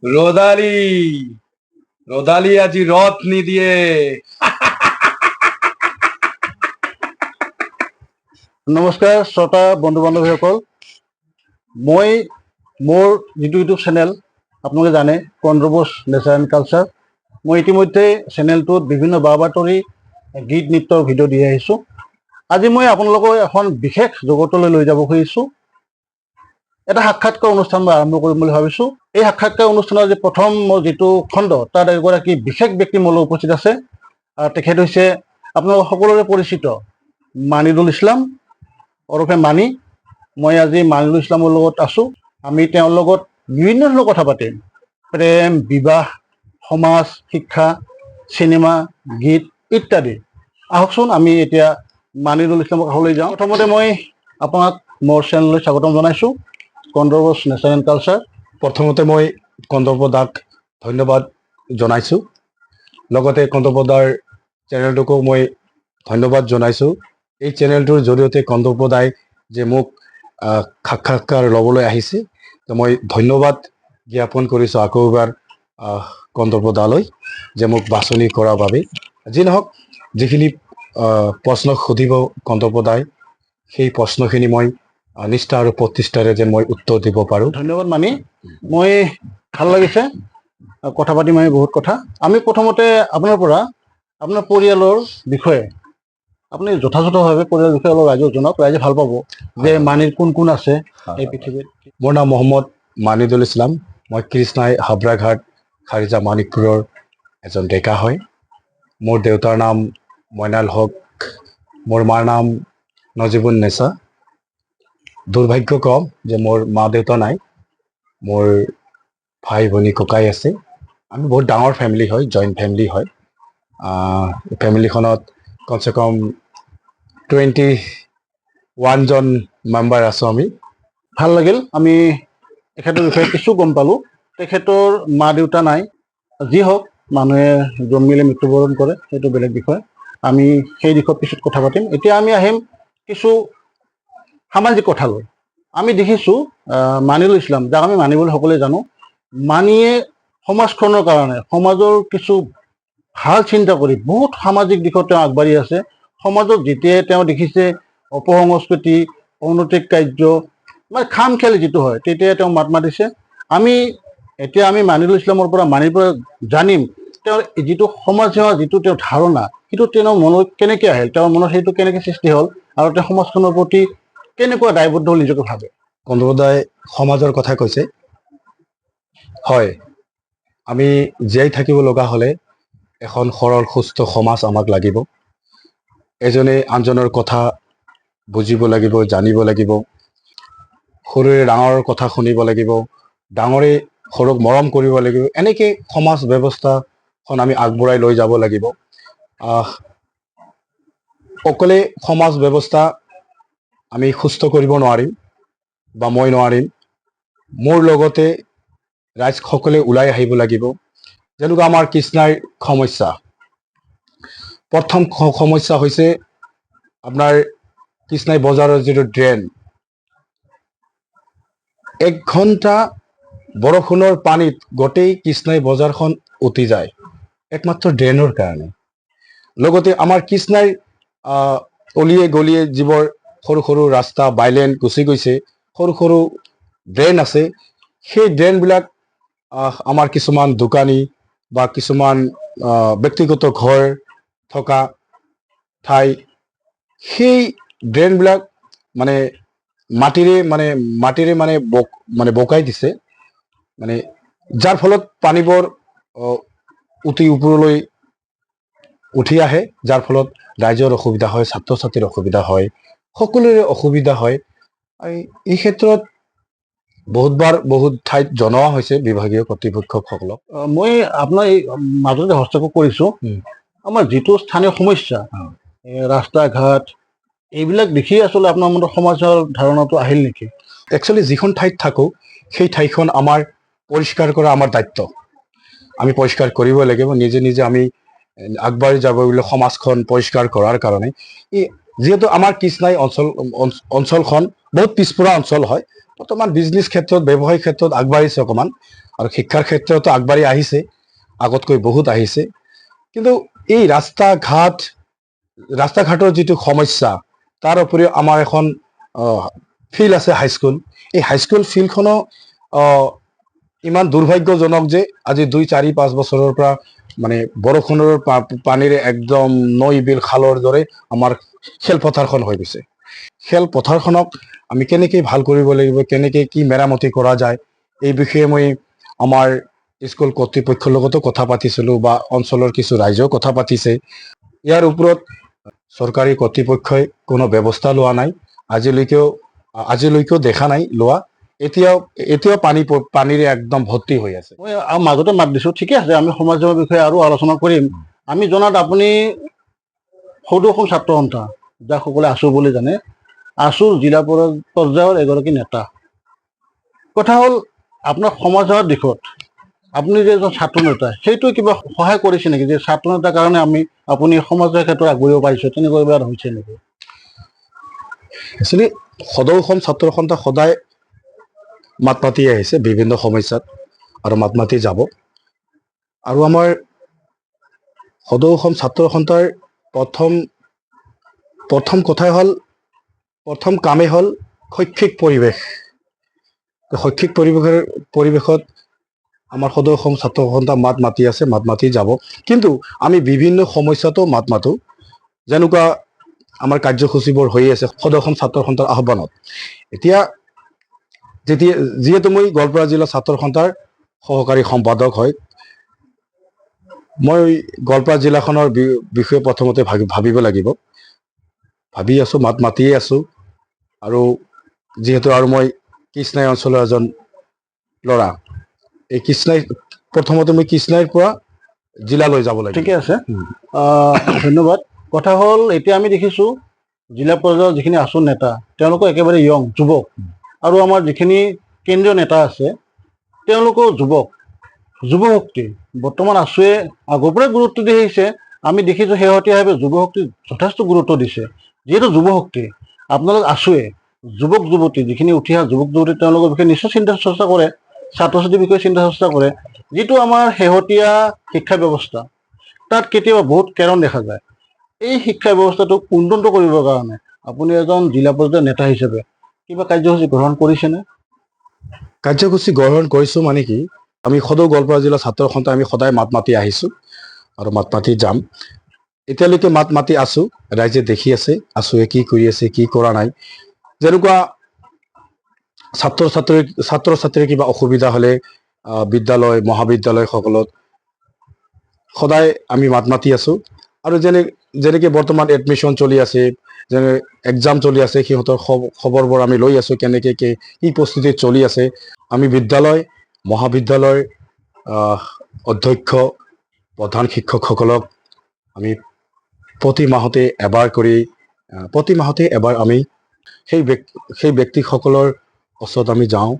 ৰোদালি ৰোদালি আজি ৰথ নিদিয়ে। নমস্কাৰ শ্ৰোতা বন্ধু বান্ধৱীসকল, মই মোৰ যিটো ইউটিউব চেনেল আপোনালোকে জানে কণ্ড্ৰবছ নেচাৰ এণ্ড কালচাৰ। মই ইতিমধ্যে চেনেলটোত বিভিন্ন বা বাতৰি গীত নৃত্যৰ ভিডিঅ' দি আহিছোঁ। আজি মই আপোনালোকক এখন বিশেষ জগতলৈ লৈ যাব খুজিছোঁ। এটা সাক্ষাৎকাৰ অনুষ্ঠান মই আৰম্ভ কৰিম বুলি ভাবিছোঁ। এই সাক্ষাৎকাৰ অনুষ্ঠানৰ যে প্ৰথম মোৰ যিটো খণ্ড, তাত এগৰাকী বিশেষ ব্যক্তি মোৰ লগত উপস্থিত আছে। তেখেত হৈছে আপোনালোক সকলোৰে পৰিচিত মানিৰুল ইছলাম ওৰফে মানি। মই আজি মানিৰুল ইছলামৰ লগত আছোঁ। আমি তেওঁৰ লগত বিভিন্ন ধৰণৰ কথা পাতিম, প্ৰেম, বিবাহ, সমাজ, শিক্ষা, চিনেমা, গীত ইত্যাদি। আহকচোন আমি এতিয়া মানিৰুল ইছলামৰ কাষলৈ যাওঁ। প্ৰথমতে মই আপোনাক মোৰ চেনেললৈ স্বাগতম জনাইছোঁ, কণ্ড্ৰবছ নেচাৰ এণ্ড কালচাৰ। প্ৰথমতে মই কন্দৰ্প দাক ধন্যবাদ জনাইছোঁ, লগতে কন্দৰ্প দাৰ চেনেলটোকো মই ধন্যবাদ জনাইছোঁ। এই চেনেলটোৰ জৰিয়তে কন্দৰ্প দাই যে মোক সাক্ষাৎকাৰ ল'বলৈ আহিছে, তো মই ধন্যবাদ জ্ঞাপন কৰিছোঁ আকৌ এবাৰ কন্দৰ্প দালৈ যে মোক বাছনি কৰাৰ বাবে। যি নহওক, যিখিনি প্ৰশ্ন সুধিব কন্দৰ্প দাই, সেই প্ৰশ্নখিনি মই নিষ্ঠা আৰু প্ৰতিষ্ঠাৰে যেন মই উত্তৰ দিব পাৰোঁ। ধন্যবাদ মানি। মই ভাল লাগিছে কথা পাতিম আমি বহুত কথা। আমি প্ৰথমতে আপোনাৰ পৰা আপোনাৰ পৰিয়ালৰ বিষয়ে আপুনি যথাযথভাৱে পৰিয়ালৰ বিষয়ে অলপ ৰাইজক জনাওক, ৰাইজে ভাল পাব যে মানিৰ কোন কোন আছে এই পৃথিৱীত। মোৰ নাম মহম্মদ মানিৰুল ইছলাম। মই কৃষ্ণাই হাবৰাঘাট খাৰিজা মানিকপুৰৰ এজন ডেকা হয়। মোৰ দেউতাৰ নাম মইনাল হক, মোৰ মাৰ নাম নজিবুন নেছা। দুৰ্ভাগ্য কম যে মোৰ মা দেউতা নাই, মোৰ ভাই ভনী ককাই আছে। আমি বহুত ডাঙৰ ফেমিলি হয়, জইণ্ট ফেমিলি হয়। ফেমিলিখনত কমচে কম 21 জন মেম্বাৰ আছোঁ আমি। ভাল লাগিল, আমি তেখেতৰ বিষয়ে কিছু গম পালোঁ। তেখেতৰ মা দেউতা নাই, যি হওক মানুহে জন্মিলে মৃত্যুবৰণ কৰে, সেইটো বেলেগ বিষয়। আমি সেই দিশত পিছত কথা পাতিম। এতিয়া আমি আহিম কিছু সামাজিক কথালৈ। আমি দেখিছোঁ মানিৰুল ইছলাম, যাক আমি মানি বুলি সকলোৱে জানো, মানিয়ে সমাজখনৰ কাৰণে, সমাজৰ কিছু ভাল চিন্তা কৰি বহুত সামাজিক দিশত তেওঁ আগবাঢ়ি আছে। সমাজত যেতিয়াই তেওঁ দেখিছে অপসংস্কৃতি, অনৈতিক কাৰ্য, মানে খাম খেল যিটো হয়, তেতিয়াই তেওঁ মাত মাতিছে। এতিয়া আমি মানিৰুল ইছলামৰ পৰা মানিৰ পৰা জানিম তেওঁৰ যিটো সমাজ সেৱা, যিটো তেওঁৰ ধাৰণা, সেইটো তেওঁৰ মনত কেনেকৈ আহিল, তেওঁৰ মনত সেইটো কেনেকৈ সৃষ্টি হ'ল, আৰু তেওঁ সমাজখনৰ প্ৰতি কেনেকুৱা দায়বদ্ধ হ'ল নিজকে ভাবে। কন্দৰ্প দাই সমাজৰ কথা কৈছে। হয়, আমি জীয়াই থাকিব লগা হ'লে এখন সৰল সুস্থ সমাজ আমাক লাগিব। এজনে আনজনৰ কথা বুজিব লাগিব, জানিব লাগিব। সৰুৱে ডাঙৰৰ কথা শুনিব লাগিব, ডাঙৰে সৰুক মৰম কৰিব লাগিব। এনেকৈ সমাজ ব্যৱস্থাখন আমি আগবঢ়াই লৈ যাব লাগিব। অকলে সমাজ ব্যৱস্থা আমি সুস্থ কৰিব নোৱাৰিম, বা মই নোৱাৰিম। মোৰ লগতে ৰাইজ সকলে ওলাই আহিব লাগিব। যেনেকুৱা আমাৰ কৃষ্ণাৰ সমস্যা, প্ৰথম সমস্যা হৈছে আপোনাৰ কৃষ্ণাই বজাৰৰ যিটো ড্ৰেইন, 1 ঘণ্টা বৰষুণৰ পানীত গোটেই কৃষ্ণাই বজাৰখন উটি যায়, একমাত্ৰ ড্ৰেইনৰ কাৰণে। লগতে আমাৰ কৃষ্ণাই অলিয়ে গলিয়ে যিবোৰ সৰু সৰু ৰাস্তা বাইলেন গুচি গৈছে, সৰু সৰু ড্ৰেইন আছে, সেই ড্ৰেইনবিলাক আমাৰ কিছুমান দোকানী বা কিছুমান ব্যক্তিগত ঘৰ থকা ঠাই, সেই ড্ৰেইনবিলাক মানে মাটিৰে বোকাই দিছে, মানে যাৰ ফলত পানীবোৰ উঠি ওপৰলৈ উঠি আহে, যাৰ ফলত ৰাইজৰ অসুবিধা হয়, ছাত্ৰ ছাত্ৰীৰ অসুবিধা হয়, সকলোৰে অসুবিধা হয়। এই ক্ষেত্ৰত বহুত ঠাইত জনোৱা হৈছে বিভাগীয় কৰ্তৃপক্ষসকলক। মই আপোনাৰ এই মাজতে হস্তক্ষেপ কৰিছোঁ। আমাৰ যিটো স্থানীয় সমস্যা, ৰাস্তা ঘাট, এইবিলাক দেখি আচলতে আপোনাৰ মনত সমাজৰ ধাৰণাটো আহিল নেকি? একচুৱেলি যিখন ঠাইত থাকোঁ, সেই ঠাইখন আমাৰ পৰিষ্কাৰ কৰা আমাৰ দায়িত্ব। আমি পৰিষ্কাৰ কৰিব লাগিব, নিজে নিজে আমি আগবাঢ়ি যাব লাগিব সমাজখন পৰিষ্কাৰ কৰাৰ কাৰণে। যিহেতু আমাৰ কৃষ্ণাই অঞ্চলখন বহুত পিছপৰা অঞ্চল হয়, বৰ্তমান বিজনেছ ক্ষেত্ৰত ব্যৱসায়িক ক্ষেত্ৰত আগবাঢ়িছে অকণমান, আৰু শিক্ষাৰ ক্ষেত্ৰতো আগবাঢ়ি আহিছে, আগতকৈ বহুত আহিছে। কিন্তু এই ৰাস্তা ঘাটৰ যিটো সমস্যা, তাৰ উপৰিও আমাৰ এখন ফিল্ড আছে হাইস্কুল। এই হাইস্কুল ফিল্ডখনো ইমান দুৰ্ভাগ্যজনক যে আজি 2-4-5 বছৰৰ পৰা মানে বৰষুণৰ পানীৰে একদম নৈ বিল খালৰ দৰে আমাৰ খেলপথাৰখন হৈ গৈছে। খেলপথাৰখনক আমি কেনেকৈ ভাল কৰিব লাগিব, কেনেকৈ কি মেৰামতি কৰা যায়, এই বিষয়ে মই আমাৰ স্কুল কৰ্তৃপক্ষৰ লগতো কথা পাতিছিলোঁ, বা অঞ্চলৰ কিছু ৰাইজেও কথা পাতিছে। ইয়াৰ ওপৰত চৰকাৰী কৰ্তৃপক্ষই কোনো ব্যৱস্থা লোৱা নাই, আজিলৈকেও দেখা নাই লোৱা। এতিয়াও পানীৰে একদম ভৰ্তি হৈ আছে। মই মাজতে মাত দিছোঁ, ঠিকে আছে, আমি সমাজ সেৱাৰ বিষয়ে আৰু আলোচনা কৰিম। আমি জনাত আপুনি সদৌ অসম ছাত্ৰ সন্থা, যাক সকলোৱে আছু বুলি জানে, আছুৰ জিলা পৰ্যায়ৰ এগৰাকী নেতা। কথা হ'ল, আপোনাৰ সমাজ সেৱাৰ দিশত আপুনি যে এজন ছাত্ৰ নেতা, সেইটো কিবা সহায় কৰিছে নেকি, যে ছাত্ৰ নেতাৰ কাৰণে আপুনি সমাজ সেৱাৰ ক্ষেত্ৰত আগবাঢ়িব পাৰিছে, তেনেকুৱা কিবা হৈছে নেকি? একচুৱেলি সদৌ অসম ছাত্ৰ সন্থা সদায় মাত মাতি আহিছে বিভিন্ন সমস্যাত, আৰু মাত মাতি যাব। আৰু আমাৰ সদৌ অসম ছাত্ৰ সন্থাৰ প্ৰথম কামেই হ'ল শৈক্ষিক পৰিৱেশ। শৈক্ষিক পৰিৱেশত আমাৰ সদৌ অসম ছাত্ৰ সন্থা মাত মাতি আছে, মাত মাতি যাব। কিন্তু আমি বিভিন্ন সমস্যাতো মাত মাতো, যেনেকুৱা আমাৰ কাৰ্যসূচীবোৰ হৈ আছে সদৌ অসম ছাত্ৰ সন্থাৰ আহ্বানত। যিহেতু মই গোৱালপাৰা জিলা ছাত্ৰ সন্থাৰ সহকাৰী সম্পাদক হয়, মই গোৱালপাৰা জিলাখনৰ বিষয়ে প্ৰথমতে ভাবিব লাগিব, ভাবি আছোঁ, মাত মাতিয়ে আছোঁ। আৰু যিহেতু মই কৃষ্ণাই অঞ্চলৰ এজন ল'ৰা, এই প্ৰথমতে মই কৃষ্ণাইৰ পৰা জিলালৈ যাব লাগিব। ঠিকে আছে, ধন্যবাদ। কথা হ'ল, এতিয়া আমি দেখিছোঁ জিলা পৰ্যায়ৰ যিখিনি আছু নেতা, তেওঁলোকো একেবাৰে য়ং, যুৱক, আৰু আমাৰ যিখিনি কেন্দ্ৰীয় নেতা আছে তেওঁলোকো যুৱশক্তি। বৰ্তমান আছুৱে আগৰ পৰাই গুৰুত্ব দি আহিছে, আমি দেখিছোঁ শেহতীয়াভাৱে যুৱশক্তিক যথেষ্ট গুৰুত্ব দিছে। যিহেতু যুৱশক্তি, আপোনালোক আছুৱে যুৱক যুৱতী, যিখিনি উঠি অহা যুৱক যুৱতী, তেওঁলোকৰ বিষয়ে নিশ্চয় চিন্তা চৰ্চা কৰে, ছাত্ৰ ছাত্ৰীৰ বিষয়ে চিন্তা চৰ্চা কৰে। যিটো আমাৰ শেহতীয়া শিক্ষা ব্যৱস্থা, তাত কেতিয়াবা বহুত কেৰণ দেখা যায়। এই শিক্ষা ব্যৱস্থাটোক উন্নত কৰিবৰ কাৰণে আপুনি এজন জিলা পৰ্যায়ৰ নেতা হিচাপে কিবা কাৰ্যসূচী গ্ৰহণ কৰিছেনে? কাৰ্যসূচী গ্ৰহণ কৰিছোঁ মানে কি, আমি সদৌ গোৱালপাৰা জিলা ছাত্ৰ সন্থা আমি সদায় মাত মাতি আহিছোঁ, আৰু মাত মাতি যাম। এতিয়ালৈকে মাত মাতি আছোঁ, ৰাইজে দেখি আছে আছুৱে কি কৰি আছে, কি কৰা নাই। যেনেকুৱা ছাত্ৰ ছাত্ৰীৰ কিবা অসুবিধা হ'লে বিদ্যালয় মহাবিদ্যালয় সকলত সদায় আমি মাত মাতি আছোঁ। আৰু যেনেকৈ বৰ্তমান এডমিশ্যন চলি আছে, যেনে এক্সাম চলি আছে, সিহঁতৰ খবৰবোৰ আমি লৈ আছোঁ, কেনেকৈ কি প্ৰস্তুতি চলি আছে। আমি বিদ্যালয় মহাবিদ্যালয়ৰ অধ্যক্ষ প্ৰধান শিক্ষকসকলক আমি প্ৰতি মাহতে এবাৰ আমি সেই ব্যক্তিসকলৰ ওচৰত আমি যাওঁ,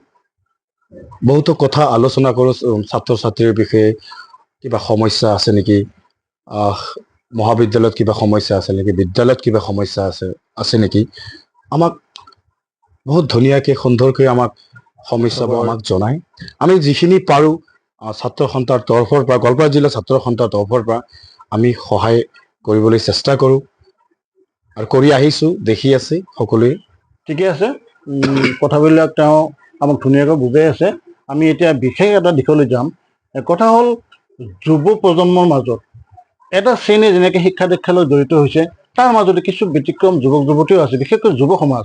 বহুতো কথা আলোচনা কৰোঁ। ছাত্ৰ ছাত্ৰীৰ বিষয়ে কিবা সমস্যা আছে নেকি, মহাবিদ্যালয়ত কিবা সমস্যা আছে নেকি, বিদ্যালয়ত কিবা সমস্যা আছে নেকি, আমাক বহুত ধুনীয়াকৈ সুন্দৰকৈ আমাক সমস্যাবোৰ আমাক জনায়। আমি যিখিনি পাৰোঁ ছাত্ৰ সন্থাৰ তৰফৰ পৰা, গোৱালপাৰা জিলা ছাত্ৰ সন্থাৰ তৰফৰ পৰা আমি সহায় কৰিবলৈ চেষ্টা কৰোঁ, আৰু কৰি আহিছোঁ, দেখি আছে সকলোৱে। ঠিকে আছে, কথাবিলাক তেওঁ আমাক ধুনীয়াকৈ বুজাই আছে। আমি এতিয়া বিশেষ এটা দিশলৈ যাম। কথা হ'ল, যুৱ প্ৰজন্মৰ মাজত এটা শ্ৰেণী যেনেকৈ শিক্ষা দীক্ষাৰ লগত জড়িত হৈছে, তাৰ মাজতে কিছু ব্যতিক্ৰম যুৱক যুৱতীও আছে, বিশেষকৈ যুৱ সমাজ।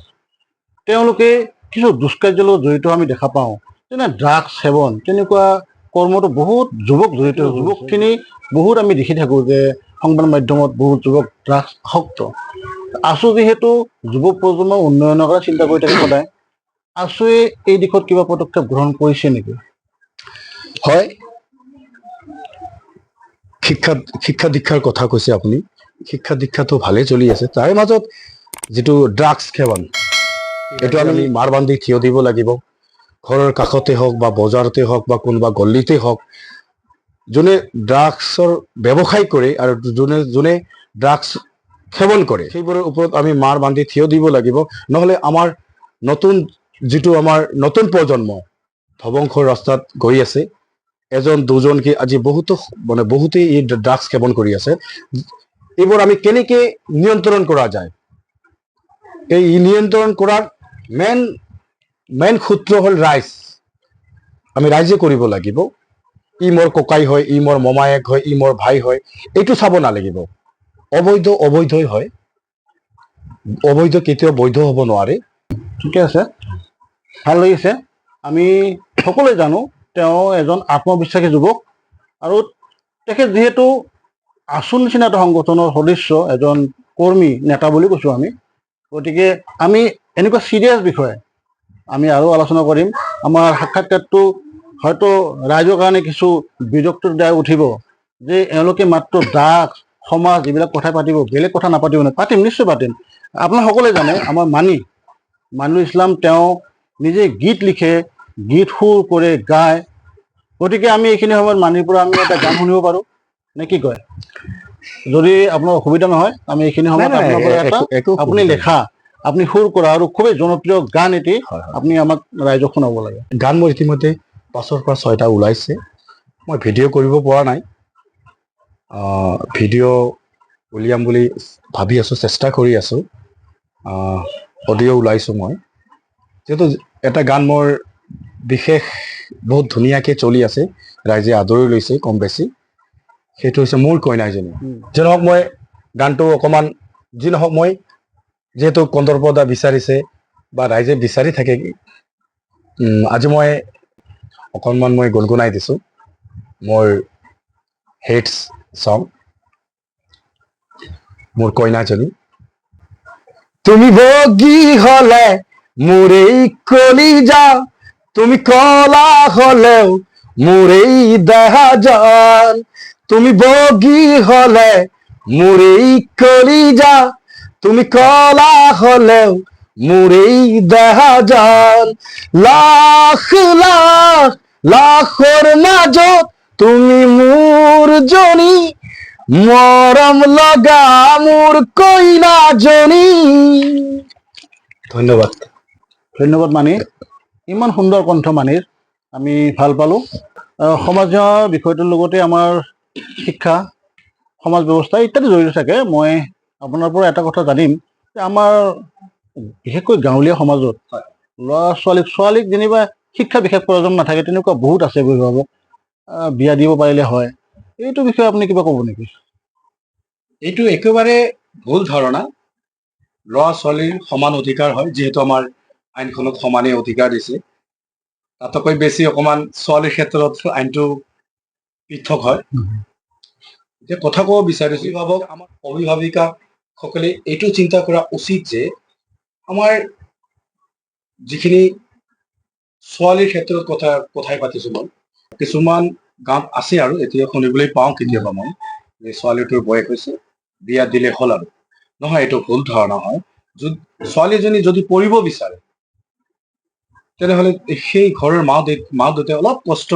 তেওঁলোকে কিছু দুষ্কাৰ্যৰ লগত জড়িত আমি দেখা পাওঁ, যেনে ড্ৰাগছ সেৱন, তেনেকুৱা কৰ্মতো বহুত যুৱক জড়িত। যুৱকখিনি বহুত আমি দেখি থাকোঁ যে সংবাদ মাধ্যমত বহুত যুৱক ড্ৰাগছ আসক্ত। আছু যিহেতু যুৱ প্ৰজন্মৰ উন্নয়নৰ কথা চিন্তা কৰি থাকে সদায়, আছুৱে এই দিশত কিবা পদক্ষেপ গ্ৰহণ কৰিছে নেকি? হয়, শিক্ষা দীক্ষাৰ কথা কৈছে আপুনি। শিক্ষা দীক্ষাটো ভালেই চলি আছে, তাৰে মাজত যিটো ড্ৰাগছ সেৱন, এইটো আমি মাৰ বান্ধি থিয় দিব লাগিব। ঘৰৰ কাষতে হওক বা বজাৰতে হওক বা কোনোবা গলিতে হওক, যোনে ড্ৰাগছৰ ব্যৱসায় কৰে আৰু যোনে ড্ৰাগছ সেৱন কৰে, সেইবোৰৰ ওপৰত আমি মাৰ বান্ধি থিয় দিব লাগিব। নহ'লে আমাৰ নতুন যিটো আমাৰ নতুন প্ৰজন্ম ধ্বংসৰ ৰাস্তাত গৈ আছে, এজন দুজনকে আজি বহুতেই এই ড্ৰাগছ সেৱন কৰি আছে। এইবোৰ আমি কেনেকে নিয়ন্ত্ৰণ কৰা যায়? এই নিয়ন্ত্ৰণ কৰাৰ মেইন সূত্ৰ হ'ল ৰাইজ। আমি ৰাইজে কৰিব লাগিব। ই মোৰ ককাই হয়, ই মোৰ মমায়েক হয়, ই মোৰ ভাই হয়, এইটো চাব নালাগিব। অবৈধই হয়, অবৈধ কেতিয়াও বৈধ হ'ব নোৱাৰে। ঠিকে আছে, ভাল লাগিছে। আমি সকলোৱে জানো তেওঁ এজন আত্মবিশ্বাসী যুৱক, আৰু তেখেত যিহেতু আছু নিচিনা এটা সংগঠনৰ সদস্য, এজন কৰ্মী নেতা বুলি কৈছোঁ আমি। গতিকে আমি এনেকুৱা চিৰিয়াছ বিষয়ে আমি আৰু আলোচনা কৰিম। আমাৰ সাক্ষাৎকাৰটো হয়তো ৰাইজৰ কাৰণে কিছু বিৰক্তিৰ দায় উঠিব যে এওঁলোকে মাত্ৰ ড্ৰাগছ, সমাজ এইবিলাক কথা পাতিব, বেলেগ কথা নাপাতিব নে? পাতিম, নিশ্চয় পাতিম। আপোনালোকে সকলোৱে জানে আমাৰ মানিৰুল ইছলাম তেওঁ নিজে গীত লিখে, গীত সুৰ কৰে, গায়। গতিকে আমি এইখিনি সময়ত মানিৰ পৰা আমি এটা গান শুনিব পাৰোঁ নে কি কয়? যদি আপোনাৰ অসুবিধা নহয়, আমি এইখিনি সময়ত আপোনাৰ পৰা এটা আপুনি লেখা, আপুনি সুৰ কৰা আৰু খুবেই জনপ্ৰিয় গান এটি আপুনি আমাক ৰাইজক শুনাব লাগে। গান মোৰ ইতিমধ্যে 5ৰ পৰা 6টা ওলাইছে। মই ভিডিঅ' কৰিব পৰা নাই, ভিডিঅ' উলিয়াম বুলি ভাবি আছোঁ, চেষ্টা কৰি আছোঁ। অডিঅ' ওলাইছোঁ মই, যিহেতু এটা গান মোৰ বিশেষ বহুত ধুনীয়াকৈ চলি আছে, ৰাইজে আদৰি লৈছে কম বেছি। সেইটো হৈছে মোৰ কইনাজনী। যি নহওক, মই গানটো অকণমান যি নহওক, মই যিহেতু কন্দৰ্পদা বিচাৰিছে বা ৰাইজে বিচাৰি থাকে, আজি মই অকণমান গুণগুণাই দিছোঁ মোৰ হিটছ সং, মোৰ কইনাজনী। তুমি বগী হলে মোৰ এই কলিজা, তুমি কলা হলেও মোৰ এই দেহা জান। তুমি বগী হলে মোৰ এই কলিজা, তুমি কলা হলেও মোৰ এই দেহা জান। লাখ লাখ লাখৰ মাজত তুমি মোৰ জনী, মৰম লগা মোৰ কইনাজনী। ধন্যবাদ। ধন্যবাদ মানি, ইমান সুন্দৰ কণ্ঠ মানিৰ, আমি ভাল পালোঁ। সমাজৰ বিষয়টোৰ লগতে আমাৰ শিক্ষা, সমাজ ব্যৱস্থা ইত্যাদি জড়িত থাকে। মই আপোনাৰ পৰা এটা কথা জানিম যে আমাৰ বিশেষকৈ গাঁৱলীয়া সমাজত ছোৱালীক যেনিবা শিক্ষা বিশেষ প্ৰয়োজন নাথাকে, তেনেকুৱা বহুত আছে অভিভাৱক, বিয়া দিব পাৰিলে হয়। এইটো বিষয়ে আপুনি কিবা ক'ব নেকি? এইটো একেবাৰে ভুল ধাৰণা। ল'ৰা ছোৱালীৰ সমান অধিকাৰ হয়, যিহেতু আমাৰ আইনখনত সমানে অধিকাৰ দিছে। তাতকৈ বেছি অকণমান ছোৱালীৰ ক্ষেত্ৰত আইনটো পৃথক হয়। এতিয়া কথা ক'ব বিচাৰিছোঁ, আমাৰ অভিভাৱিকাসকলে এইটো চিন্তা কৰা উচিত যে আমাৰ যিখিনি ছোৱালীৰ ক্ষেত্ৰত কথাই পাতিছোঁ, মই কিছুমান গাঁৱত আছে আৰু এতিয়া শুনিবলৈ পাওঁ কেতিয়াবা মই, যে ছোৱালীটোৰ বয়স হৈছে, বিয়া দিলে হ'ল আৰু। নহয়, এইটো ভুল ধাৰণা হয়। ছোৱালীজনী যদি পঢ়িব বিচাৰে, তেনেহ'লে সেই ঘৰৰ মা দেউতাই অলপ কষ্ট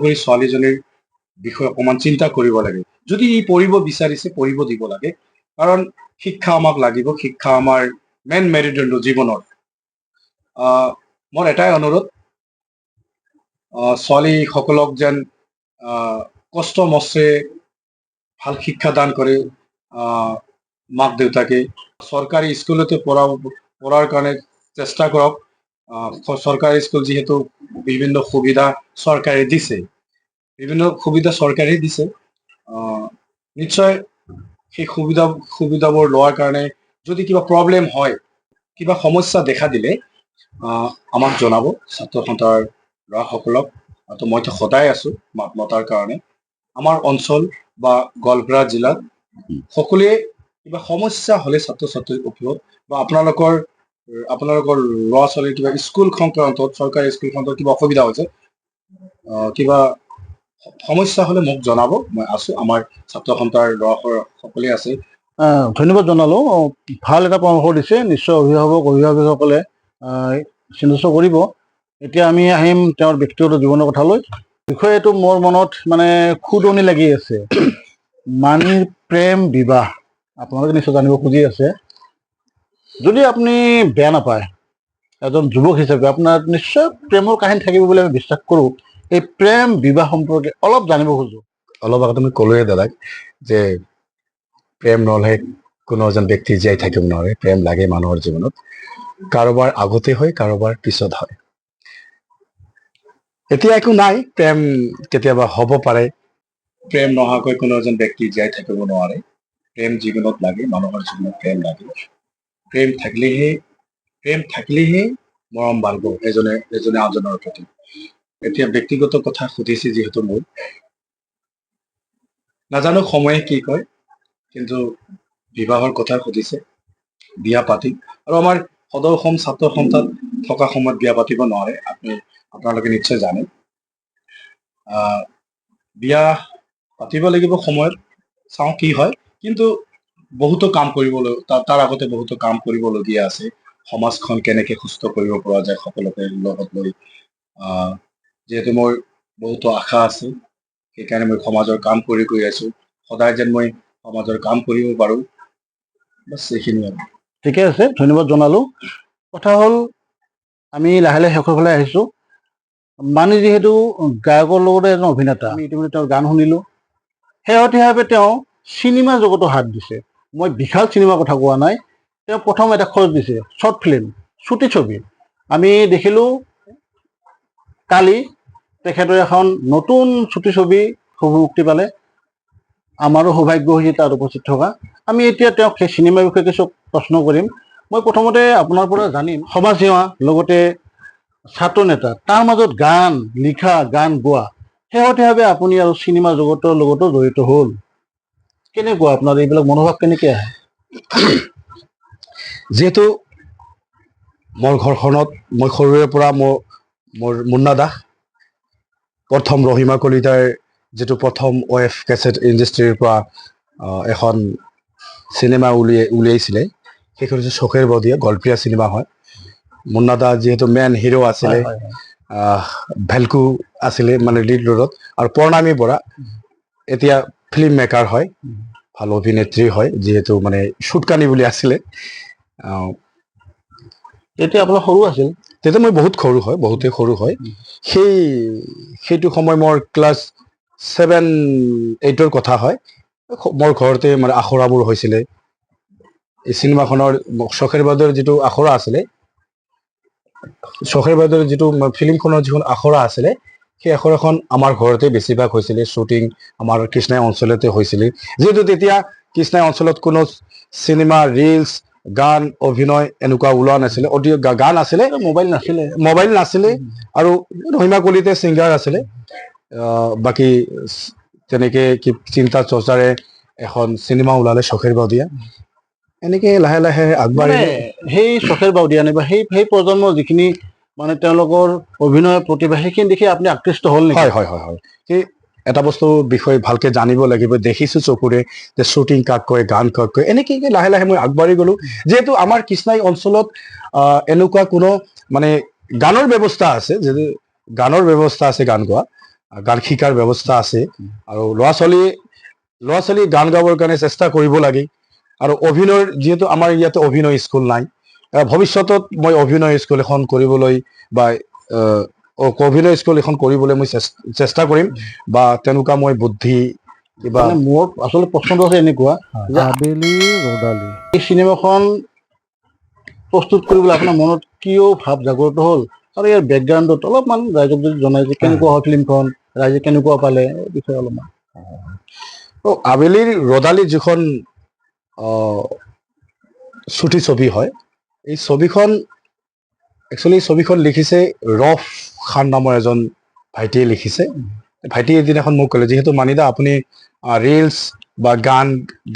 কৰি ছোৱালীজনীৰ বিষয়ে অকণমান চিন্তা কৰিব লাগে। যদি ই পঢ়িব বিচাৰিছে, পঢ়িব দিব লাগে। কাৰণ শিক্ষা আমাক লাগিব, শিক্ষা আমাৰ মেইন মেৰুদণ্ড জীৱনৰ। মোৰ এটাই অনুৰোধ, ছোৱালীসকলক যেন কষ্ট মষ্টে ভাল শিক্ষা দান কৰে মাক দেউতাকে। চৰকাৰী স্কুলতে পঢ়াৰ কাৰণে চেষ্টা কৰক। চৰকাৰী স্কুল যিহেতু বিভিন্ন সুবিধা চৰকাৰে দিছে, নিশ্চয় সেই সুবিধাবোৰ লোৱাৰ কাৰণে যদি কিবা প্ৰব্লেম হয়, কিবা সমস্যা দেখা দিলে আমাক জনাব, ছাত্ৰ সন্থাৰ ল'ৰাসকলক। মইতো সদায় আছোঁ মাত মতাৰ কাৰণে। আমাৰ অঞ্চল বা গোৱালপাৰা জিলাত সকলোৱে কিবা সমস্যা হ'লে ছাত্ৰ ছাত্ৰীৰ ওপৰত বা আপোনালোকৰ ল'ৰা ছোৱালীৰ কিবা স্কুল সংক্ৰান্তত, চৰকাৰী স্কুলখনত কিবা অসুবিধা হৈছে, কিবা সমস্যা হ'লে মোক জনাব, মই আছোঁ। আমাৰ ছাত্ৰ সন্থাৰ ল'ৰা সকলে আছে। ধন্যবাদ জনালোঁ, ভাল এটা পৰামৰ্শ দিছে। নিশ্চয় অভিভাৱকসকলে চিন্তা কৰিব। এতিয়া আমি আহিম তেওঁৰ ব্যক্তিগত জীৱনৰ কথালৈ। বিষয়টো মোৰ মনত খুদনি লাগি আছে। মানিৰ প্ৰেম বিবাহ আপোনালোকে নিশ্চয় জানিব খুজি আছে। যদি আপুনি বেয়া নাপায়, এজন যুৱক হিচাপে আপোনাৰ নিশ্চয় প্ৰেমৰ কাহিনী থাকিব বুলি আমি বিশ্বাস কৰোঁ। এই প্ৰেম বিবাহ সম্পৰ্কে অলপ জানিব খোজো। অলপ আগতে মই ক'লোৱে দাদাক যে প্ৰেম নহ'লে কোনো এজন ব্যক্তি জীয়াই থাকিব নোৱাৰে। প্ৰেম লাগে মানুহৰ জীৱনত, কাৰোবাৰ আগতে হয়, কাৰোবাৰ পিছত হয়। এতিয়া একো নাই, প্ৰেম কেতিয়াবা হ'ব পাৰে। প্ৰেম নোহোৱাকৈ কোনো এজন ব্যক্তি জীয়াই থাকিব নোৱাৰে। প্ৰেম জীৱনত লাগে, মানুহৰ জীৱনত প্ৰেম লাগে। প্ৰেম থাকিলেহে মৰম বাঢ়িব এজনে আনজনৰ প্ৰতি। এতিয়া ব্যক্তিগত কথা সুধিছে যিহেতু মোৰ, নাজানো সময়ে কি কয়, কিন্তু বিবাহৰ কথা সুধিছে, বিয়া পাতিম। আৰু আমাৰ সদৌ অসম ছাত্ৰ সন্থাত থকা সময়ত বিয়া পাতিব নোৱাৰে, আপোনালোকে নিশ্চয় জানে। বিয়া পাতিব লাগিব সময়ত, চাওঁ কি হয়। কিন্তু বহুতো কাম কৰিবলৈ তাৰ আগতে বহুতো কাম কৰিবলগীয়া আছে। সমাজখন কেনেকে সুস্থ কৰিব পৰা যায় সকলোকে লগত লৈ, যিহেতু মোৰ বহুতো আশা আছে, সেইকাৰণে মই সমাজৰ কাম কৰি গৈ আছো। সদায় যেন মই সমাজৰ কাম কৰিব পাৰো, বাছ এইখিনি আৰু। ঠিকে আছে, ধন্যবাদ জনালো। কথা হ'ল আমি লাহে লাহে শেষৰ ফালে আহিছোঁ। মানে যিহেতু গায়কৰ লগতে এজন অভিনেতা, আমি ইতিমধ্যে তেওঁৰ গান শুনিলো। শেহতীয়াভাৱে তেওঁ চিনেমা জগতো হাত দিছে। মই বিশাল চিনেমাৰ কথা কোৱা নাই, তেওঁ প্ৰথম এটা খৰচ দিছে শ্বৰ্ট ফিল্ম, চুটি ছবি। আমি দেখিলোঁ কালি তেখেতৰ এখন নতুন চুটি ছবি শুভ মুক্তি পালে। আমাৰো সৌভাগ্য হৈছে তাত উপস্থিত থকা। আমি এতিয়া তেওঁক সেই চিনেমাৰ বিষয়ে কিছু প্ৰশ্ন কৰিম। মই প্ৰথমতে আপোনাৰ পৰা জানিম, সমাজসেৱা লগতে ছাত্ৰ নেতা, তাৰ মাজত গান লিখা, গান গোৱা, শেহতীয়াভাৱে আপুনি আৰু চিনেমা জগতৰ লগতো জড়িত হ'ল। কেনেকুৱা আপোনাৰ এইবিলাক মনোভাৱ কেনেকৈ আহে? যিহেতু মোৰ ঘৰখনত মই সৰুৰে পৰা মোৰ মুন্না দাস, প্ৰথম ৰহিমা কলিতাৰ যিটো প্ৰথম OF কেছেট ইণ্ডাষ্ট্ৰীৰ পৰা এখন চিনেমা উলিয়াইছিলে, সেইখন হৈছে চখেৰ বদিয়া, গল্পীয়া চিনেমা হয়। মুন্না দা যিহেতু মেইন হিৰো আছিলে, ভেলকু আছিলে মানে লিড ৰোলত, আৰু প্ৰণামী বৰা এতিয়া ফিল্ম মেকাৰ হয়, ভাল অভিনেত্ৰী হয়, যিহেতু মানে চুটকানি বুলি আছিলে। তেতিয়া আপোনাৰ সৰু আছিল? তেতিয়া মই বহুত সৰু হয়, বহুতেই সৰু হয়। সেইটো সময় মোৰ ক্লাছ 7-8ৰ কথা হয়। মোৰ ঘৰতে মানে আখৰাবোৰ হৈছিলে। এই চিনেমাখনৰ চখেৰ বাদৰ যিটো আখৰা আছিলে, চখেৰ বাদৰ যিটো ফিল্মখনৰ যিখন আখৰা আছিলে, সেই আখৰাখন আমাৰ ঘৰতে বেছিভাগ হৈছিলে। শ্বুটিং আমাৰ কৃষ্ণাই অঞ্চলতে হৈছিলে, যিহেতু তেতিয়া কৃষ্ণাই অঞ্চলত কোনো চিনেমা, ৰিলছ, গান, অভিনয় এনেকুৱা ওলোৱা নাছিলে। অডিঅ' গান আছিলে, মোবাইল নাছিলে, আৰু ৰহিমা কলিতা ছিংগাৰ আছিলে। বাকী তেনেকে চিন্তা চৰ্চাৰে এখন চিনেমা ওলালে চখেৰ বাউদিয়া। এনেকে লাহে লাহে আগবাঢ়ি সেই চখেৰ বাউদিয়া বা সেই প্ৰজন্মৰ যিখিনি মানে তেওঁলোকৰ অভিনয়ৰ প্ৰতিভা, সেইখিনি দেখি আপুনি আকৃষ্ট হ'ল নেকি? হয়। সেই এটা বস্তুৰ বিষয়ে ভালকে জানিব লাগিব। দেখিছো চকুৰে যে শ্বুটিং কাক কয়, গান কাক কয়, এনেকে লাহে লাহে মই আগবাঢ়ি গলো। যিহেতু আমাৰ কৃষ্ণাই অঞ্চলত এনেকুৱা কোনো মানে গানৰ ব্যৱস্থা আছে, গান গোৱা, গান শিকাৰ ব্যৱস্থা আছে, আৰু ল'ৰা ছোৱালী গান গাবৰ কাৰণে চেষ্টা কৰিব লাগে। আৰু অভিনয়ৰ যিহেতু আমাৰ ইয়াতে অভিনয় স্কুল নাই, ভৱিষ্যতত মই অভিনয় স্কুল এখন কৰিবলৈ বা অভিনয় স্কুল এখন কৰিবলৈ মই চেষ্টা কৰিম, বা তেনেকুৱা মই বুদ্ধি কিবা। মোৰ আচলতে প্ৰশ্নটো আছে এনেকুৱা যে আবেলি ৰ'দালি এই চিনেমাখন প্ৰস্তুত কৰিবলৈ আপোনাৰ মনত কিয় ভাৱ জাগ্ৰত হ'ল, আৰু ইয়াৰ বেকগ্ৰাউণ্ডত অলপমান ৰাইজক যদি জনাই যে কেনেকুৱা হয় ফিল্মখন, ৰাইজে কেনেকুৱা পালে, এই বিষয়ে অলপমান। আবেলিৰ ৰ'দালি যিখন চুটি ছবি হয়, এই ছবিখন লিখিছে ৰফ খান নামৰ এজন ভাইটিয়ে লিখিছে। ভাইটিয়ে এদিনাখন মোক ক'লে, যিহেতু মানিদা আপুনি ৰিলছ বা গান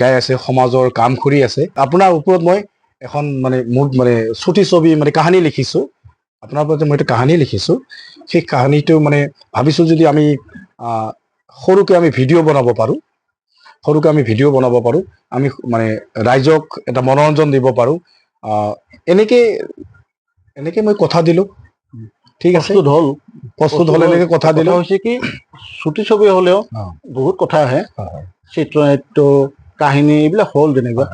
গাই আছে, সমাজৰ কাম কৰি আছে, আপোনাৰ ওপৰত মই এখন মোৰ চুটি ছবি কাহিনী লিখিছো, আপোনাৰ ওপৰত মই এটা কাহিনী লিখিছো। সেই কাহিনীটো ভাবিছো যদি আমি সৰুকে আমি ভিডিঅ' বনাব পাৰো, আমি ৰাইজক এটা মনোৰঞ্জন দিব পাৰো। এনেকে মই কথা দিলো। ঠিক আছে, প্ৰস্তুত হ'ল এনেকে কথা দিলো। হৈছে কি, চুটি ছবি হ'লেও বহুত কথা আহে, চিত্ৰনাট্য, কাহিনী, এইবিলাক হ'ল যেনিবা।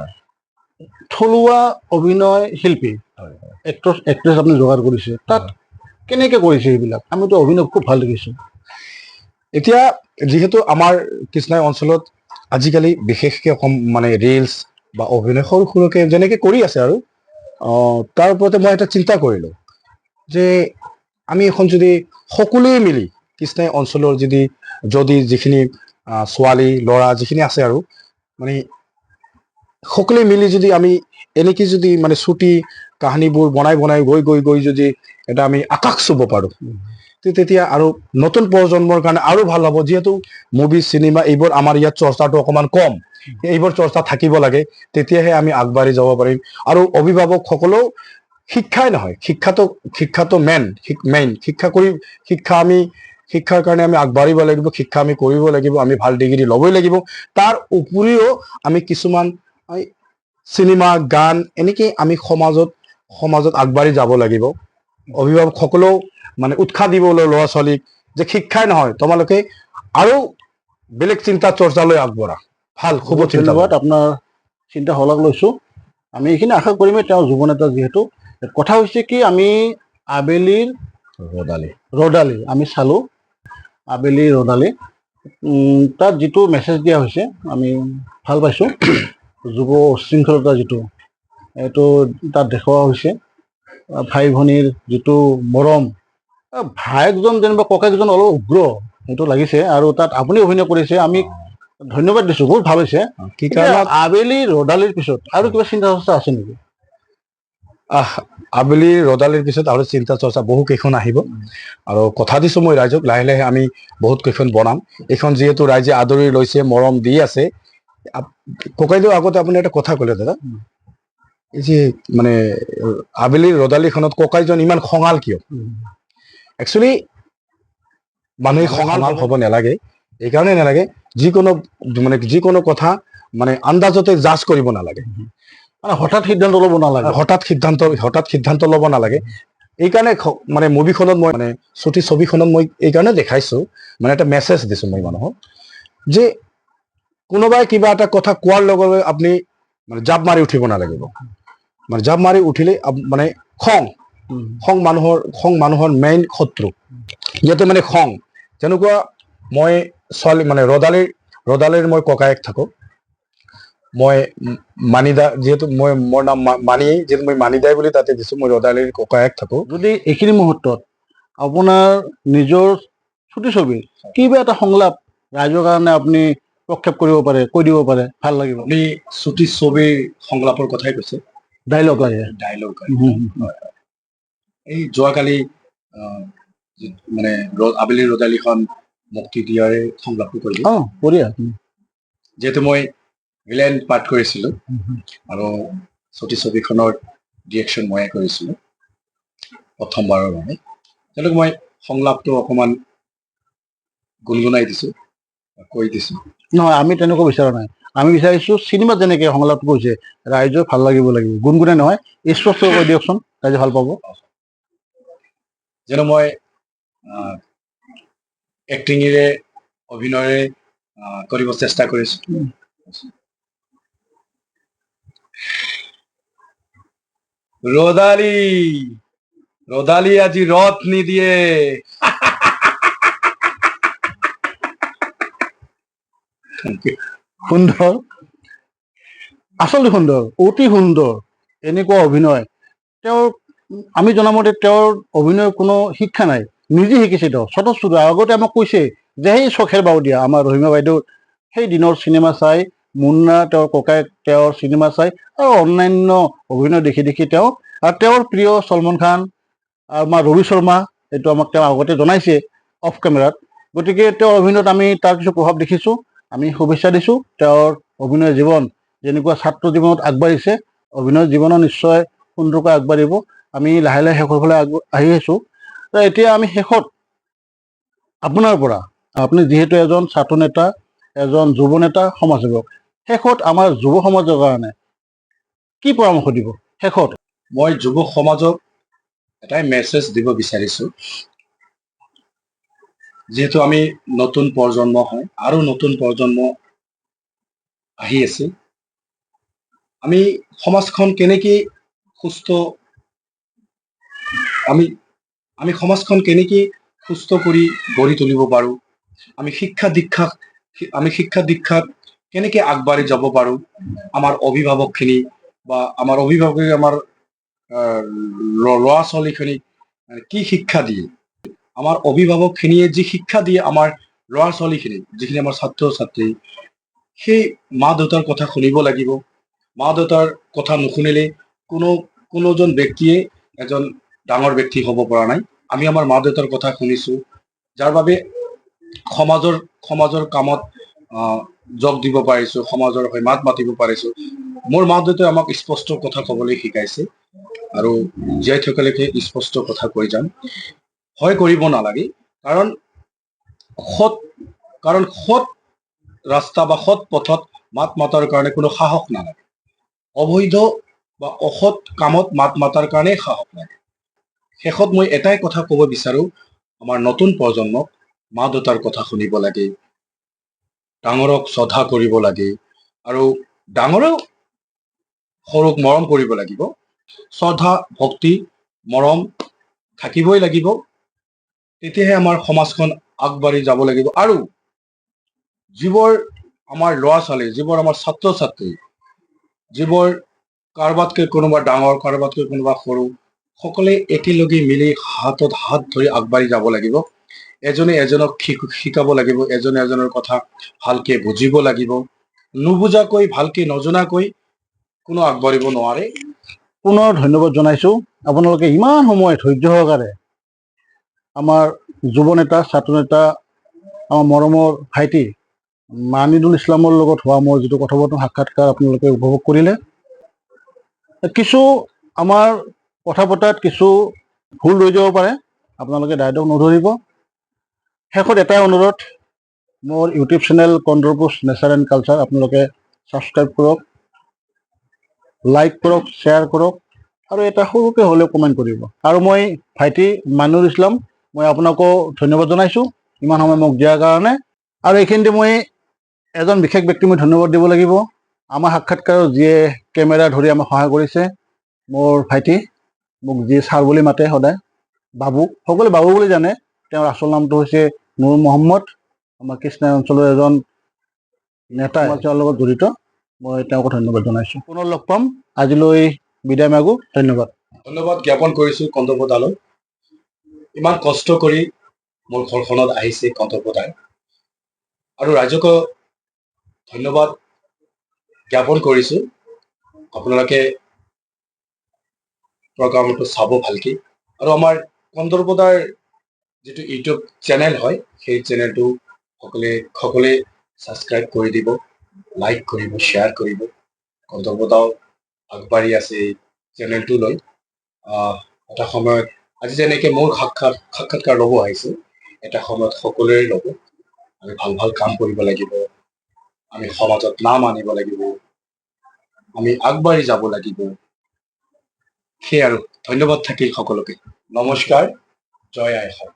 থলুৱা অভিনয় শিল্পী হয়, এক্টৰ এক্ট্ৰেছ আপুনি যোগাৰ কৰিছে তাত কেনেকে কৰিছে এইবিলাক আমিতো অভিনয় খুব ভাল দেখিছোঁ। এতিয়া যিহেতু আমাৰ কৃষ্ণাই অঞ্চলত আজিকালি বিশেষকে মানে ৰিলচ বা অভিনয় সৰু সৰুকে যেনেকে কৰি আছে আৰু তাৰ ওপৰতে মই এটা চিন্তা কৰিলো যে আমি এখন যদি সকলোৱে মিলি কৃষ্ণাই অঞ্চলৰ যদি যিখিনি ছোৱালী ল'ৰা যিখিনি আছে আৰু মানে সকলোৱে মিলি যদি আমি এনেকে যদি মানে ছুটি কাহিনীবোৰ বনাই বনাই গৈ গৈ গৈ যদি এটা আমি আকাশ চুব পাৰো তেতিয়া আৰু নতুন প্ৰজন্মৰ কাৰণে আৰু ভাল হ'ব। যিহেতু মুভি চিনেমা এইবোৰ আমাৰ ইয়াত চৰ্চাটো অকণমান কম, এইবোৰ চৰ্চা থাকিব লাগে, তেতিয়াহে আমি আগবাঢ়ি যাব পাৰিম। আৰু অভিভাৱকসকলেও শিক্ষাই নহয়, শিক্ষাটো মেইন শিক্ষাৰ কাৰণে আমি আগবাঢ়িব লাগিব, শিক্ষা আমি কৰিব লাগিব, আমি ভাল ডিগ্ৰী ল'বই লাগিব। তাৰ উপৰিও আমি কিছুমান চিনেমা গান এনেকে আমি সমাজত আগবাঢ়ি যাব লাগিব। অভিভাৱকসকলেও মানে উৎসাহ দিবলৈ ল'ৰা ছোৱালীক যে শিক্ষাই নহয়, তোমালোকে আৰু বেলেগ চিন্তা চৰ্চালৈ আগবঢ়া। ভাল শুভ বহুত চিন্তা। ধন্যবাদ, আপোনাৰ চিন্তা শলাগ লৈছোঁ। আমি এইখিনি আশা কৰিমেই, তেওঁ যুৱ নেতা যিহেতু। কথা হৈছে কি, আমি আবেলিৰ ৰদালি আমি চালোঁ, আবেলি ৰদালি তাত যিটো মেছেজ দিয়া হৈছে আমি ভাল পাইছোঁ। যুৱ উশৃংখলতা যিটো এইটো তাত দেখুওৱা হৈছে, ভাই ভনীৰ যিটো মৰম, ভায়েকজন যেনিবা ককায়েকজন অলপ উগ্ৰ সেইটো লাগিছে, আৰু তাত আপুনি অভিনয় কৰিছে, আমি ধন্যবাদ দিছোঁ, বহুত ভাল হৈছে। কি এতিয়া কাৰণত আবেলি ৰদালিৰ পিছত আৰু কিবা চিন্তা চৰ্চা আছে নেকি? আবেলি ৰদালিৰ পিছত আৰু চিন্তা চৰ্চা বহু কেইখন আহিব, আৰু কথা দিছোঁ মই ৰাইজক, লাহে লাহে আমি বহুত কেইখন বনাম। এইখন যিহেতু ৰাইজে আদৰি লৈছে, মৰম দি আছে। ককাইদেউ, আগতে আপুনি এটা কথা ক'লে দাদা, এই যে মানে আবেলিৰ ৰদালিখনত ককাইজন ইমান খঙাল কিয়? একচুৱেলি মানুহে খঙাল হ'ব নালাগে। এইকাৰণে নালাগে, যিকোনো কথা মানে আন্দাজতে জাজ কৰিব নালাগে, মানে হঠাৎ সিদ্ধান্ত ল'ব নালাগে। হঠাৎ সিদ্ধান্ত ল'ব নালাগে। এইকাৰণে মানে মুভিখনত মই মানে ছবিখনত মই এইকাৰণে দেখাইছোঁ, মানে এটা মেছেজ দিছোঁ মই মানুহক, যে কোনোবাই কিবা এটা কথা কোৱাৰ লগে লগে আপুনি মানে জাপ মাৰি উঠিব নালাগিব। মানে জাপ মাৰি উঠিলে মানে খং মানুহৰ মেইন শত্ৰু। ইয়াতে মানে খং, যেনেকুৱা মই ছোৱালী মানে ৰদালিৰ মই ককায়েক থাকোঁ, মই মানিদা, যিহেতু মোৰ নাম মানিয়েই, যিহেতু মই মানিদাই বুলি তাতে দিছোঁ, মই ৰদালিৰ ককায়েক থাকোঁ। যদি এইখিনি মুহূৰ্তত আপোনাৰ নিজৰ ছবিৰ কিবা এটা সংলাপ ৰাইজৰ কাৰণে আপুনি প্ৰক্ষেপ কৰিব পাৰে, কৈ দিব পাৰে, ভাল লাগিব। আপুনি ছবিৰ সংলাপৰ কথাই কৈছে? ডাইলগ লাগে। ডাইলগ এই যোৱাকালি মানে আবেলি ৰদালিখন মুক্তি দিয়াৰে সংলাপটো কৰিলোঁ। বঢ়িয়া। যিহেতু মই ভিলেন পাঠ কৰিছিলোঁ, আৰু ছবিখনৰ ডিৰেকশ্যন ময়ে কৰিছিলোঁ প্ৰথমবাৰৰ বাবে, তেওঁলোক মই সংলাপটো অকণমান গুণগুণাই দিছোঁ, কৈ দিছোঁ। নহয়, আমি তেনেকুৱা বিচৰা নাই। আমি বিচাৰিছোঁ চিনেমাত যেনেকে সংলাপ কৈছে ৰাইজৰ ভাল লাগিব, গুণগুণাই নহয়, স্পষ্ট কৈ দিয়কচোন, ৰাইজে ভাল পাব। যেন মই এক্টিঙেৰে অভিনয়েৰে কৰিব চেষ্টা কৰিছোঁ। ৰদালি আজি ৰথ নিদিয়ে। সুন্দৰ, আচলতে সুন্দৰ, অতি সুন্দৰ। এনেকুৱা অভিনয় তেওঁৰ, আমি জনামতে তেওঁৰ অভিনয়ৰ কোনো শিক্ষা নাই, নিজে শিকিছে। তেওঁ স্বতঃস্ফূৰ্ত, আগতে আমাক কৈছে যে সেই চখেৰ বাউদিয়া আমাৰ ৰহিমা বাইদেউ সেই দিনৰ চিনেমা চাই, মুন্না তেওঁৰ ককায়েক তেওঁৰ চিনেমা চাই, আৰু অন্যান্য অভিনয় দেখি দেখি তেওঁ, আৰু তেওঁৰ প্ৰিয় চলমান খান, আমাৰ ৰবি শৰ্মা, এইটো আমাক তেওঁ আগতে জনাইছে অফ কেমেৰাত। গতিকে তেওঁৰ অভিনয়ত আমি তাৰ কিছু প্ৰভাৱ দেখিছোঁ। আমি শুভেচ্ছা দিছোঁ, তেওঁৰ অভিনয় জীৱন যেনেকুৱা ছাত্ৰ জীৱনত আগবাঢ়িছে, অভিনয় জীৱনত নিশ্চয় সুন্দৰকৈ আগবাঢ়িব। আমি লাহে লাহে শেষৰ ফালে আহি আছোঁ। এতিয়া আমি শেষত আপোনাৰ পৰা, আপুনি যিহেতু এজন ছাত্ৰ নেতা, এজন যুৱ নেতা, সমাজসেৱক, শেষত আমাৰ যুৱ সমাজৰ কাৰণে কি পৰামৰ্শ দিব? শেষত মই যুৱ সমাজক এটাই মেছেজ দিব বিচাৰিছোঁ, যিহেতু আমি নতুন প্ৰজন্ম হয়, আৰু নতুন প্ৰজন্ম আহি আছে, আমি সমাজখন কেনেকৈ সুস্থ আমি আমি সমাজখন কেনেকৈ সুস্থ কৰি গঢ়ি তুলিব পাৰোঁ, আমি শিক্ষা দীক্ষাত কেনেকৈ আগবাঢ়ি যাব পাৰোঁ, আমাৰ অভিভাৱকখিনি বা আমাৰ অভিভাৱকে আমাৰ ল'ৰা ছোৱালীখিনিক কি শিক্ষা দিয়ে, আমাৰ অভিভাৱকখিনিয়ে যি শিক্ষা দিয়ে আমাৰ ল'ৰা ছোৱালীখিনিক, যিখিনি আমাৰ ছাত্ৰ ছাত্ৰী, সেই মা দেউতাৰ কথা শুনিব লাগিব। মা দেউতাৰ কথা নুশুনিলে কোনো এজন ব্যক্তিয়ে এজন ডাঙৰ ব্যক্তি হ'ব পৰা নাই। আমি আমাৰ মা দেউতাৰ কথা শুনিছোঁ, যাৰ বাবে সমাজৰ কামত যোগ দিব পাৰিছোঁ, সমাজৰ হৈ মাত মাতিব পাৰিছোঁ। মোৰ মা দেউতাই আমাক স্পষ্ট কথা ক'বলৈ শিকাইছে আৰু জীয়াই থকালৈকে স্পষ্ট কথা কৈ যাম। ভয় কৰিব নালাগে, কাৰণ সৎ ৰাস্তা বা সৎ পথত মাত মাতাৰ কাৰণে কোনো সাহস নালাগে। অবৈধ বা অসৎ কামত মাত মাতাৰ কাৰণে সাহস লাগে। শেষত মই এটাই কথা ক'ব বিচাৰোঁ, আমাৰ নতুন প্ৰজন্মক মা দেউতাৰ কথা শুনিব লাগে, ডাঙৰক শ্ৰদ্ধা কৰিব লাগে আৰু ডাঙৰেও সৰুক মৰম কৰিব লাগিব। শ্ৰদ্ধা ভক্তি মৰম থাকিবই লাগিব, তেতিয়াহে আমাৰ সমাজখন আগবাঢ়ি যাব লাগিব। আৰু যিবোৰ আমাৰ ল'ৰা ছোৱালী, যিবোৰ আমাৰ ছাত্ৰ ছাত্ৰী, যিবোৰ কাৰোবাতকৈ কোনোবা ডাঙৰ, কাৰোবাতকৈ কোনোবা সৰু, সকলোৱে একেলগে মিলি হাতত হাত ধৰি আগবাঢ়ি যাব লাগিব। এজনে এজনক শিকাব লাগিব, এজনে এজনৰ কথা ভালকে বুজিব লাগিব। নুবুজাকৈ, ভালকে নজনাকৈ কোনো আগবাঢ়িব নোৱাৰে। পুনৰ ধন্যবাদ জনাইছোঁ। আপোনালোকে ইমান সময় ধৈৰ্য সহকাৰে আমাৰ যুৱ নেতা, ছাত্ৰ নেতা, আমাৰ মৰমৰ ভাইটি মানিদুল ইছলামৰ লগত হোৱা মোৰ যিটো কথোপকথন সাক্ষাৎকাৰ আপোনালোকে উপভোগ কৰিলে। কিছু আমাৰ কথা পতাত কিছু ভুল ৰৈ যাব পাৰে, আপোনালোকে দায়িত্ব নধৰিব। শেষত এটাই অনুৰোধ, মোৰ ইউটিউব চেনেল কণ্ডৰবোছ নেচাৰ এণ্ড কালচাৰ আপোনালোকে ছাবস্ক্ৰাইব কৰক, লাইক কৰক, শ্বেয়াৰ কৰক আৰু এটা সৰুকৈ হ'লেও কমেণ্ট কৰিব। আৰু মই ভাইটি মানিদুল ইছলাম, মই আপোনাকো ধন্যবাদ জনাইছোঁ ইমান সময় মোক দিয়াৰ কাৰণে। আৰু এইখিনিতে মই এজন বিশেষ ব্যক্তিক মই ধন্যবাদ দিব লাগিব, আমাৰ সাক্ষাৎকাৰত যিয়ে কেমেৰা ধৰি আমাক সহায় কৰিছে, মোৰ ভাইটি, মোক যিয়ে ছাৰ বুলি মাতে সদায়, বাবু, সকলোৱে বাবু বুলি জানে। তেওঁৰ আচল নামটো হৈছে নুৰ মহম্মদ, আমাৰ কৃষ্ণাই অঞ্চলৰ এজন নেতা, তেওঁৰ লগত জড়িত। মই তেওঁকো ধন্যবাদ জনাইছোঁ। পুনৰ লগ পাম, আজিলৈ বিদায় মাগোঁ, ধন্যবাদ। ধন্যবাদ জ্ঞাপন কৰিছোঁ কন্দৰ্প দালৈ। ইমান কষ্ট কৰি মোৰ ঘৰখনত আহিছে কন্দৰ্প দাই, আৰু ৰাইজকো ধন্যবাদ জ্ঞাপন কৰিছোঁ। আপোনালোকে প্ৰগ্ৰামটো চাব ভালকে, আৰু আমাৰ কন্দৰ্প দাৰ যিটো ইউটিউব চেনেল হয়, সেই চেনেলটো সকলোৱে ছাবস্ক্ৰাইব কৰি দিব, লাইক কৰিব, শ্বেয়াৰ কৰিব। কন্দৰ্প দাও আগবাঢ়ি আছে এই চেনেলটো লৈ। এটা সময়ত আজি যেনেকৈ মোৰ সাক্ষাৎকাৰ ল'ব আহিছে, এটা সময়ত সকলোৰে ল'ব। আমি ভাল ভাল কাম কৰিব লাগিব, আমি সমাজত নাম আনিব লাগিব, আমি আগবাঢ়ি যাব লাগিব। সেয়ে আৰু ধন্যবাদ থাকিল সকলোকে। নমস্কাৰ, জয় আই অসম।